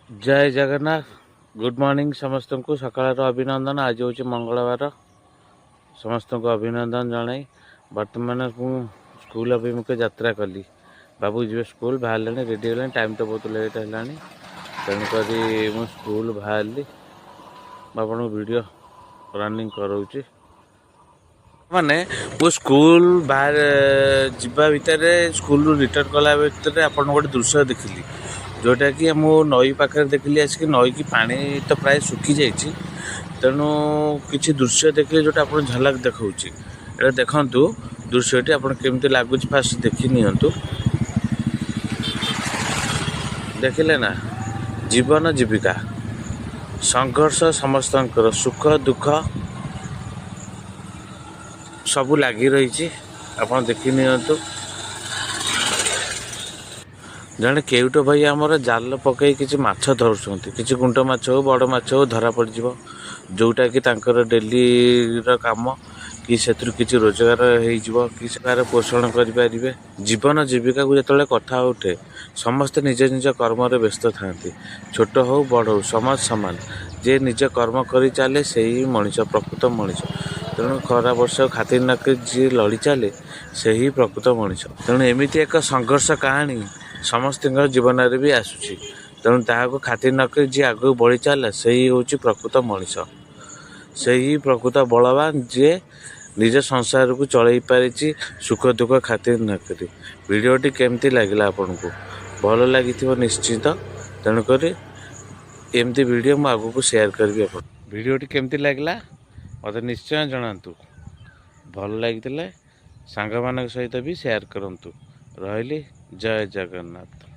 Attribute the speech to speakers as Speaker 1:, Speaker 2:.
Speaker 1: जय Jagannath. Good morning समस्त को सकाळ अभिनंदन। आज हूँ मंगलवार। समस्त को अभिनंदन जनाई। बर्तमान स्कूल अभिमुखे यात्रा कली। बाबू जी स्कूल बाहर रेडी है। टाइम तो बहुत लेट है, तेणुक मु स्कूल बाहर आपन वीडियो रनिंग कराऊँगी। माने वो स्कूल बाहर जीवा भितर स्कूल रिटर्न कला भितर आपन गोटे दृश्य देखिली, जोटा कि मु नई पाखे देखिली। आसिक नई की पानी तो प्राय सुखी जाइए, तेणु किसी दृश्य देखिए जोटा आप झलक देखा। ये देखु दृश्यटी आपन केमती लगुच। फास्ट देखी नियंतु। देखिले ना, जीवन जीविका संघर्ष समस्त सुख दुख सबू लगी रही। आप देखी नियंतु। जड़े केउट भाई आमर जाल पकई किसी माछ धरुंच, किसी गुंट माछ हो बड़ माछ हो धरा पड़ जोटा कि तांकर डेली काम कि से किसी रोजगार हो कि पोषण करें। जीवन जीविका को जो कथा उठे समस्ते निज निज कर्म व्यस्त था। छोट हो बड़ हो समाज सामान जे निज कर्म कर चले से ही मनीष प्रकृत मनीष। तेणु खरा वर्ष खातिर न जी लड़ी चले से ही प्रकृत मनीष। तेणु एमती एक संघर्ष कहानी समस्त जीवन में भी आसूसी। तेणु ताक खातिर नक जी आग बढ़ी चला से ही हूँ प्रकृत मनीष। से ही प्रकृत बलवान जे निज संसार को चलई पारी सुख दुख खातिर नक। वीडियोटी केमती लगिला आपन को भल लगी निश्चित। तेणुक एमती वीडियो मु आगु को शेयर करी। वीडियोटी केमती लगिला मत निश्चय जनातु। भल लगी सांग मान सहित भी शेयर करंतु। रही जय जगन्नाथ।